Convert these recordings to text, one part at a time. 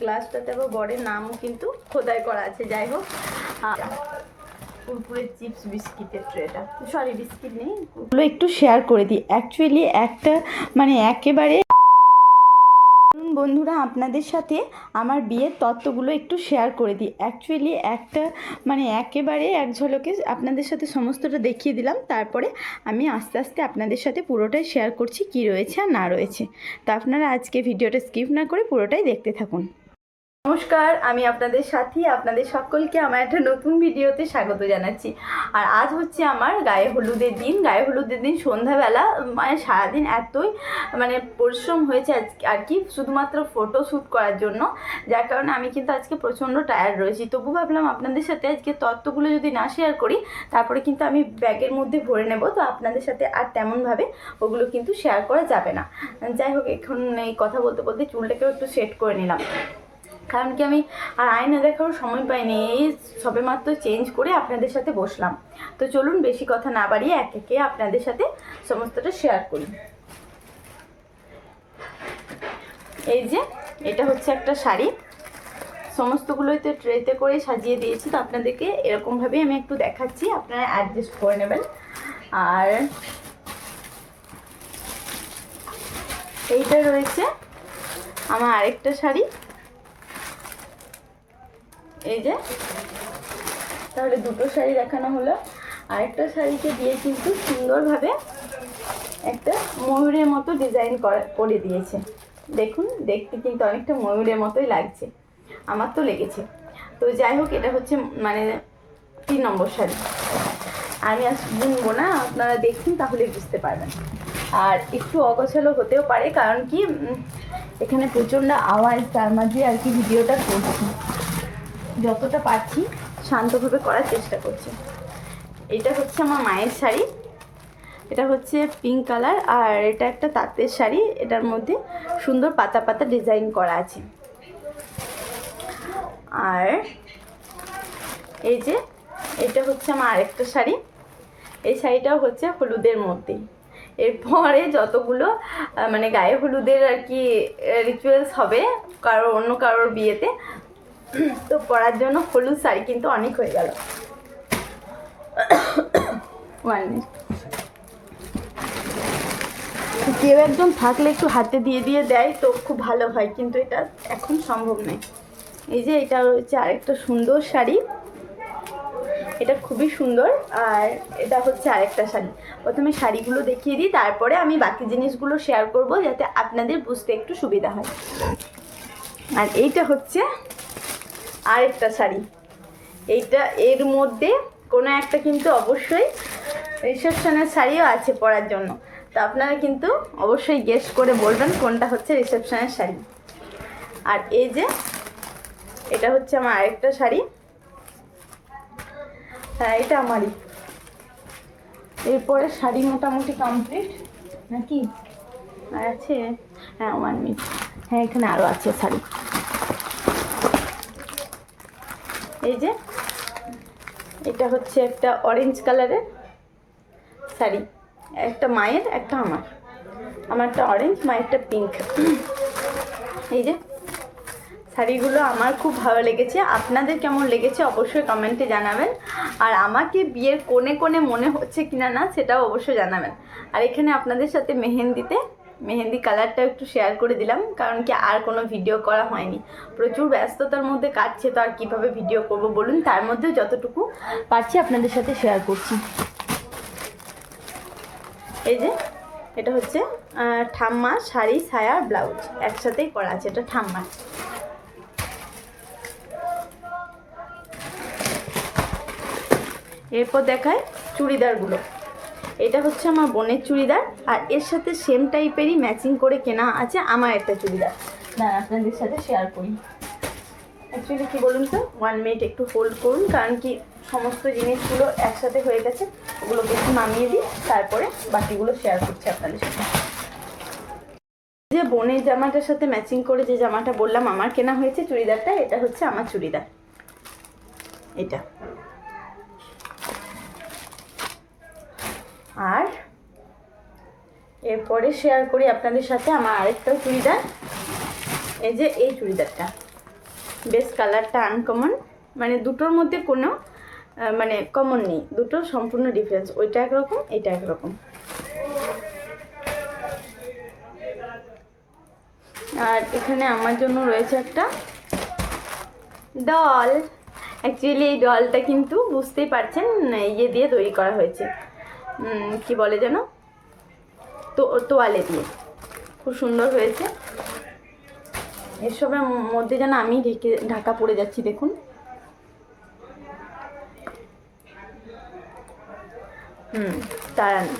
গ্লাসটাতে আবার বরের নামও কিন্তু খোদাই করা আছে। যাই হোক, কুরকুরে চিপস বিস্কিটের ট্রেটা, সরি বিস্কিট নেই, ওগুলো একটু শেয়ার করে দিই। অ্যাকচুয়ালি একটা মানে একেবারে বন্ধুরা আপনাদের সাথে আমার বিয়ের তত্ত্বগুলো একটু শেয়ার করে দিই। অ্যাকচুয়ালি একটা মানে একেবারে এক ঝলকে আপনাদের সাথে সমস্তটা দেখিয়ে দিলাম, তারপরে আমি আস্তে আস্তে আপনাদের সাথে পুরোটাই শেয়ার করছি কি রয়েছে আর না রয়েছে। তো আপনারা আজকে ভিডিওটা স্কিপ না করে পুরোটাই দেখতে থাকুন। নমস্কার, আমি আপনাদের সাথী, আপনাদের সকলকে আমার একটা নতুন ভিডিওতে স্বাগত জানাচ্ছি। আর আজ হচ্ছে আমার গায়ে হলুদের দিন। গায়ে হলুদের দিন সন্ধ্যাবেলা মানে সারাদিন এতই মানে পরিশ্রম হয়েছে আর কি, শুধুমাত্র ফটো শ্যুট করার জন্য, যার কারণে আমি কিন্তু আজকে প্রচণ্ড টায়ার্ড রয়েছি। তবু ভাবলাম আপনাদের সাথে আজকে তত্ত্বগুলো যদি না শেয়ার করি তারপরে কিন্তু আমি ব্যাগের মধ্যে ভরে নেব, তো আপনাদের সাথে আর তেমনভাবে ওগুলো কিন্তু শেয়ার করা যাবে না। যাই হোক, এখন এই কথা বলতে বলতে চুলটাকেও একটু সেট করে নিলাম, কারণ কি আমি আর আয়না দেখারও সময় পাইনি, এই সবেমাত্র চেঞ্জ করে আপনাদের সাথে বসলাম। তো চলুন বেশি কথা না বাড়িয়ে এক একে আপনাদের সাথে সমস্তটা শেয়ার করি। এই যে এটা হচ্ছে একটা শাড়ি, সমস্তগুলোই তো ট্রেতে করে সাজিয়ে দিয়েছি, তো আপনাদেরকে এরকমভাবেই আমি একটু দেখাচ্ছি, আপনারা অ্যাডজাস্ট করে নেবেন। আর এইটা রয়েছে আমার আরেকটা শাড়ি, এই যে, তাহলে দুটো শাড়ি দেখানো হলো। আরেকটা শাড়িকে দিয়ে কিন্তু সুন্দরভাবে একটা ময়ূরের মতো ডিজাইন করে দিয়েছে। দেখুন, দেখতে কিন্তু অনেকটা ময়ূরের মতোই লাগছে, আমার তো লেগেছে। তো যাই হোক, এটা হচ্ছে মানে 3 নম্বর শাড়ি। আমি আজ বুনবো না, আপনারা দেখুন তাহলে বুঝতে পারবেন। আর একটু অগোছালো হতেও পারে, কারণ কি এখানে প্রচণ্ড আওয়াজ, তার মাঝে আর কি ভিডিওটা করছি, যতটা পারছি শান্তভাবে করার চেষ্টা করছি। এটা হচ্ছে আমার মায়ের শাড়ি, এটা হচ্ছে পিঙ্ক কালার, আর এটা একটা তাঁতের শাড়ি, এটার মধ্যে সুন্দর পাতা পাতা ডিজাইন করা আছে। আর এই যে এটা হচ্ছে আমার আরেকটা শাড়ি, এই শাড়িটাও হচ্ছে হলুদের মধ্যে। এরপরে যতগুলো মানে গায়ে হলুদের আর কি রিচুয়ালস হবে অন্য কারোর বিয়েতে, তো পরার জন্য হলুদ শাড়ি কিন্তু অনেক হয়ে গেল। কেউ একজন থাকলে একটু হাতে দিয়ে দিয়ে দেয় তো খুব ভালো হয়, কিন্তু এটা এখন সম্ভব নয়। এই যে এটা হচ্ছে আরেকটা সুন্দর শাড়ি, এটা খুবই সুন্দর। আর এটা হচ্ছে আরেকটা শাড়ি। প্রথমে শাড়িগুলো দেখিয়ে দিই, তারপরে আমি বাকি জিনিসগুলো শেয়ার করব, যাতে আপনাদের বুঝতে একটু সুবিধা হয়। আর এইটা হচ্ছে আরেকটা শাড়ি, এইটা এর মধ্যে কোনো একটা কিন্তু অবশ্যই রিসেপশনের শাড়িও আছে পরার জন্য, তো আপনারা কিন্তু অবশ্যই গেস করে বলবেন কোনটা হচ্ছে রিসেপশনের শাড়ি। আর এই যে এটা হচ্ছে আমার আরেকটা শাড়ি, হ্যাঁ এটা আমারই। এরপরে শাড়ি মোটামুটি কমপ্লিট নাকি, আর আছে, হ্যাঁ 1 মিনিট, হ্যাঁ এখানে আরও আছে শাড়ি। এই যে এটা হচ্ছে একটা অরেঞ্জ কালারের শাড়ি, একটা মায়ের একটা আমারটা অরেঞ্জ, মায়েরটা পিঙ্ক। এই যে শাড়িগুলো আমার খুব ভালো লেগেছে, আপনাদের কেমন লেগেছে অবশ্যই কমেন্টে জানাবেন। আর আমাকে বিয়ের কোণে কোণে মনে হচ্ছে কিনা না সেটাও অবশ্যই জানাবেন। আর এখানে আপনাদের সাথে মেহেন্দি কালারটা একটু শেয়ার করে দিলাম, কারণ কি আর কোনো ভিডিও করা হয়নি, প্রচুর ব্যস্ততার মধ্যে কাটছে, তো আর কীভাবে ভিডিও করব বলুন, তার মধ্যে যতটুকু পারছি আপনাদের সাথে শেয়ার করছি। এই যে এটা হচ্ছে ঠাম্মা শাড়ি, সায়া, ব্লাউজ একসাথেই করা আছে, এটা ঠাম্মা। এরপর দেখায় চুড়িদারগুলো, এটা হচ্ছে আমার বোনের চুড়িদার, আর এর সাথে সেম টাইপেরই ম্যাচিং করে কেনা আছে আমার একটা চুড়িদার, আপনাদের সাথে শেয়ার করি। অ্যাকচুয়ালি কী বলুন তো, 1 মিনিট একটু হোল্ড করুন, কারণ কি সমস্ত জিনিসগুলো একসাথে হয়ে গেছে, ওগুলোকে একটু নামিয়ে দিই, তারপরে বাকিগুলো শেয়ার করছি আপনাদের সাথে। যে বোনের জামাটার সাথে ম্যাচিং করে যে জামাটা বললাম আমার কেনা হয়েছে চুড়িদারটা, এটা হচ্ছে আমার চুড়িদার, এটা। আর এরপরে শেয়ার করি আপনাদের সাথে আমার আরেকটা চুড়িদার, এই যে এই চুড়িদারটা বেশ কালারটা আনকমন, মানে দুটোর মধ্যে কোনো মানে কমন নেই, দুটো সম্পূর্ণ ডিফারেন্স, ওইটা একরকম এটা একরকম। আর এখানে আমার জন্য রয়েছে একটা ডল। অ্যাকচুয়ালি এই ডলটা কিন্তু বুঝতেই পারছেন ইয়ে দিয়ে তৈরি করা হয়েছে, কি বলে যেন, তোয়ালে দিয়ে, খুব সুন্দর হয়েছে। এসবের মধ্যে যেন আমি ঢাকা পড়ে যাচ্ছি, দেখুন।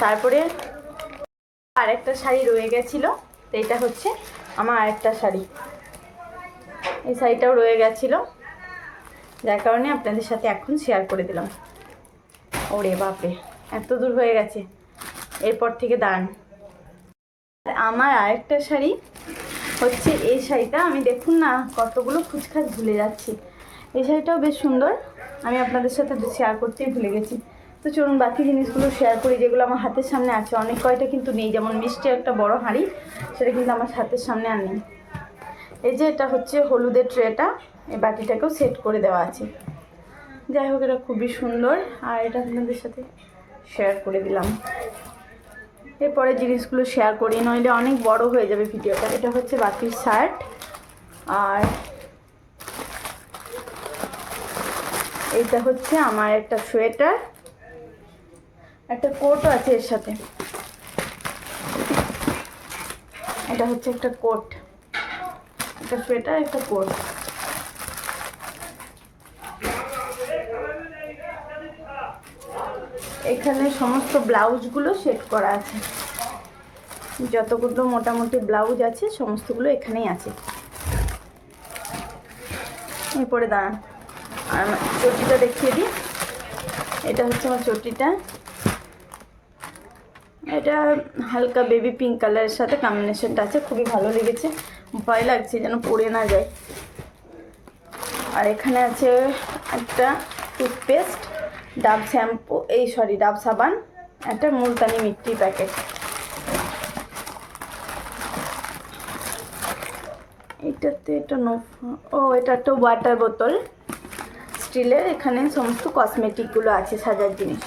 তারপরে আরেকটা শাড়ি রয়ে গেছিলো, তো এটা হচ্ছে আমার আরেকটা শাড়ি। এই শাড়িটাও রয়ে গেছিলো, যার কারণে আপনাদের সাথে এখন শেয়ার করে দিলাম। ওরে বাপরে, এত দূর হয়ে গেছে, এরপর থেকে দাঁড়ান। আমার আরেকটা শাড়ি হচ্ছে এই শাড়িটা, আমি দেখুন না কতগুলো খুচখাচ ভুলে যাচ্ছি। এই শাড়িটাও বেশ সুন্দর, আমি আপনাদের সাথে শেয়ার করতেই ভুলে গেছি। তো চলুন বাকি জিনিসগুলো শেয়ার করি, যেগুলো আমার হাতের সামনে আছে। অনেক কয়টা কিন্তু নেই, যেমন মিষ্টি একটা বড় হাঁড়ি, সেটা কিন্তু আমার হাতের সামনে আর নেই। এই যে এটা হচ্ছে হলুদের ট্রেটা, এই বাটিটাকেও সেট করে দেওয়া আছে। যাই হোক, এটা খুবই সুন্দর, আর এটা আপনাদের সাথে শেয়ার করে দিলাম। এরপরে জিনিসগুলো শেয়ার করি, নইলে অনেক বড় হয়ে যাবে ভিডিওটা। এটা হচ্ছে বাটির শার্ট, আর এইটা হচ্ছে আমার একটা সোয়েটার, একটা কোটও আছে এর সাথে। এটা হচ্ছে একটা কোট, একটা সোয়েটার, একটা কোট। এখানে সমস্ত ব্লাউজগুলো সেট করা আছে, যতগুলো মোটামুটি ব্লাউজ আছে সমস্তগুলো এখানেই আছে। এরপরে দাঁড়ান, আর আমার চটিটা দেখিয়ে দিই। এটা হচ্ছে আমার চটিটা, এটা হালকা বেবি পিঙ্ক কালারের সাথে কম্বিনেশনটা আছে, খুবই ভালো লেগেছে। ভয় লাগছে যেন পড়ে না যায়। আর এখানে আছে একটা টুথপেস্ট, ডাব শ্যাম্পু, ডাব সাবান, একটা মুলতানি মিট্টি প্যাকেট। এটাতে এটা এটা একটা ওয়াটার বোতল স্টিলের, এখানে সমস্ত কসমেটিকগুলো আছে, সাজার জিনিস।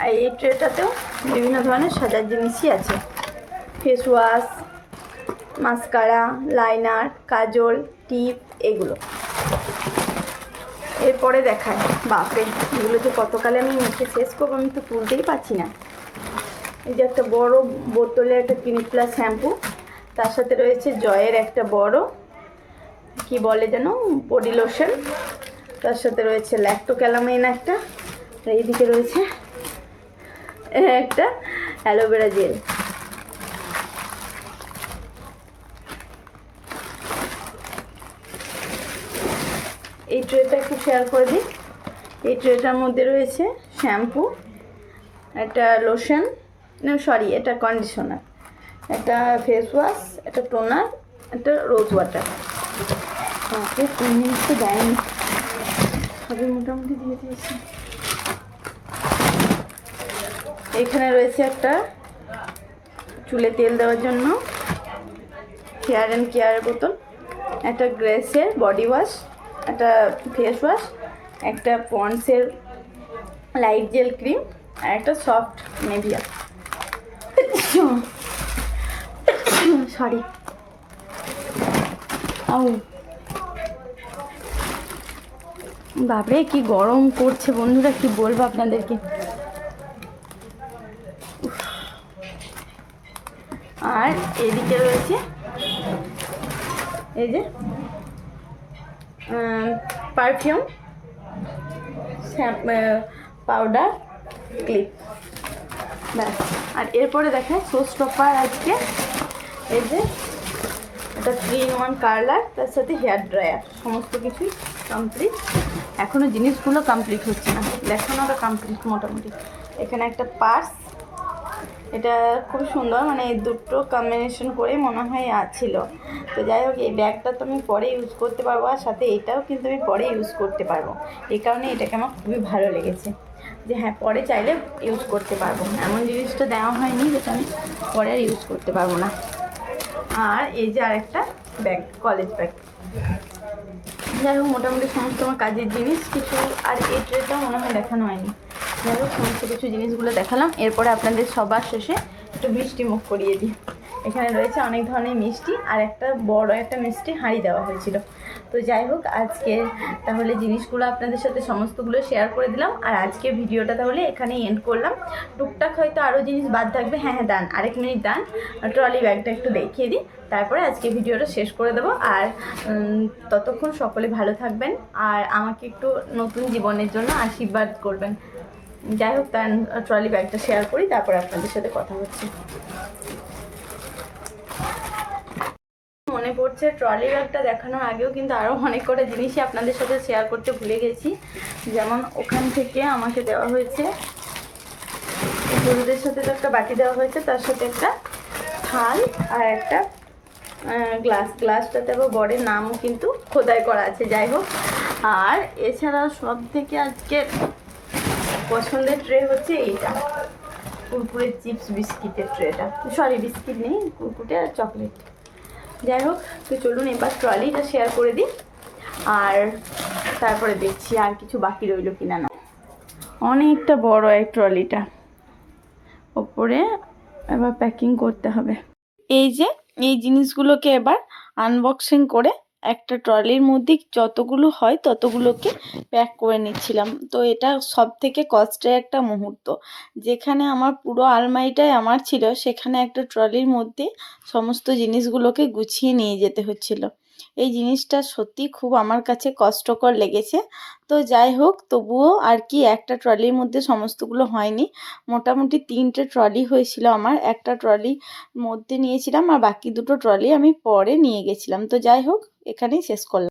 আর এই ট্রেটাতেও বিভিন্ন ধরনের সাজার জিনিসই আছে, ফেস ওয়াশ, মাস্কারা, লাইনার, কাজল, টিপ, এগুলো। এরপরে দেখায়, বাপরে এগুলো যে কতকালে আমি মেখে শেষ করবো, আমি তো তুলতেই পারছি না। এই যে একটা বড় বোতলে একটা ক্লিনিক প্লাস শ্যাম্পু, তার সাথে রয়েছে জয়ের একটা বড় কি বলে যেন বডি লোশন, তার সাথে রয়েছে ল্যাক্টোক্যালামাইন একটা, এইদিকে রয়েছে একটা অ্যালোভেরা জেল। এই ট্রেটা একটু শেয়ার করে দিই। এই ট্রেটার মধ্যে রয়েছে শ্যাম্পু, একটা লোশন, এটা কন্ডিশনার, একটা ফেস ওয়াশ, একটা টোনার, একটা রোজ ওয়াটার। ওকে, 3 মিনিট তো দেয়নি, সবই মোটামুটি দিয়ে দিয়েছি। এখানে রয়েছে একটা চুলে তেল দেওয়ার জন্য হেয়ার অ্যান্ড কেয়ারের বোতল, একটা গ্রেসের বডি ওয়াশ, একটা ফেস ওয়াশ, একটা পন্ডসের লাইট জেল ক্রিম, আর একটা সফট নেভিয়া। সরি, বাপরে কি গরম করছে বন্ধুরা, কি বলবো আপনাদেরকে। আর এদিকে রয়েছে এই যে পারফিউম, পাউডার, ক্লিপ, ব্যাস। আর এরপরে দেখায় শো স্টপার আজকে, এই যে এটা 3-in-1 কার্লার, তার সাথে হেয়ার ড্রায়ার, সমস্ত কিছুই কমপ্লিট। এখনও জিনিসগুলো কমপ্লিট হচ্ছে না, দেখানোটা কমপ্লিট মোটামুটি। এখানে একটা পার্স, এটা খুব সুন্দর, মানে এই দুটো কম্বিনেশন করে মনে হয় ছিল। তো যাই হোক, এই ব্যাগটা তো আমি পরে ইউজ করতে পারবো, আর সাথে এটাও কিন্তু আমি পরে ইউজ করতে পারবো। এই কারণে এটাকে আমার খুবই ভালো লেগেছে, যে হ্যাঁ পরে চাইলে ইউজ করতে পারবো। এমন জিনিসটা দেওয়া হয়নি যেটা আমি পরে আর ইউজ করতে পারবো না। আর এই যে আরেকটা ব্যাগ, কলেজ ব্যাগ। যাই হোক, মোটামুটি সমস্ত আমার কাজের জিনিস কিছু, আর এই ট্রেটা মনে হয় দেখানো হয়নি। যাই হোক, সমস্ত কিছু জিনিসগুলো দেখালাম। এরপরে আপনাদের সবার শেষে একটু মিষ্টি মুখ করিয়ে দিই। এখানে রয়েছে অনেক ধরনের মিষ্টি, আর একটা বড় একটা মিষ্টি হাঁড়ি দেওয়া হয়েছিল। তো যাই হোক, আজকে তাহলে জিনিসগুলো আপনাদের সাথে সমস্তগুলো শেয়ার করে দিলাম। আর আজকে ভিডিওটা তাহলে এখানেই এন্ড করলাম। টুকটাক হয়তো আরও জিনিস বাদ থাকবে। হ্যাঁ হ্যাঁ, দান, আরেক মিনিট দান, ট্রলি ব্যাগটা একটু দেখিয়ে দিই, তারপরে আজকে ভিডিওটা শেষ করে দেবো। আর ততক্ষণ সকলে ভালো থাকবেন, আর আমাকে একটু নতুন জীবনের জন্য আশীর্বাদ করবেন। যাই হোক, তার ট্রলি ব্যাগটা শেয়ার করি, তারপরে আপনাদের সাথে কথা হচ্ছে। মনে পড়ছে, ট্রলি ব্যাগটা দেখানোর আগেও কিন্তু আরও অনেক কটা জিনিসই আপনাদের সাথে শেয়ার করতে ভুলে গেছি। যেমন ওখান থেকে আমাকে দেওয়া হয়েছে, হলুদের সাথে তো একটা বাটি দেওয়া হয়েছে, তার সাথে একটা থাল আর একটা গ্লাসটাতে আবার বরের নামও কিন্তু খোদাই করা আছে। যাই হোক, আর এছাড়া সব থেকে আজকে পছন্দের ট্রে হচ্ছে এইটা, কুরকুরে চিপস বিস্কিটের ট্রেটা। সরি, বিস্কিট নেই, কুরকুরে আর চকলেট। যাই হোক, তো চলুন এবার ট্রলিটা শেয়ার করে দিই, আর তারপরে দেখছি আর কিছু বাকি রইল কিনা। না, অনেকটা বড় এই ট্রলিটা, ওপরে এবার প্যাকিং করতে হবে। এই যে এই জিনিসগুলোকে এবার আনবক্সিং করে একটা ট্রলির মধ্যে যতগুলো হয় ততগুলোকে প্যাক করে নিচ্ছিলাম। তো এটা সব থেকে কষ্টের একটা মুহূর্ত। যেখানে আমার পুরো আলমারিটাই আমার ছিল, সেখানে একটা ট্রলির মধ্যে সমস্ত জিনিসগুলোকে গুছিয়ে নিয়ে যেতে হচ্ছিল। এই জিনিসটা সত্যি খুব আমার কাছে কষ্টকর লেগেছে। তো যাই হোক, তবুও আর কি, একটা ট্রলির মধ্যে সমস্তগুলো হয়নি। মোটামুটি 3টে ট্রলি হয়েছিল আমার। একটা ট্রলি মধ্যে নিয়েছিলাম, আর বাকি 2টো ট্রলি আমি পরে নিয়ে গেছিলাম। তো যাই হোক, এখানেই শেষ করলাম।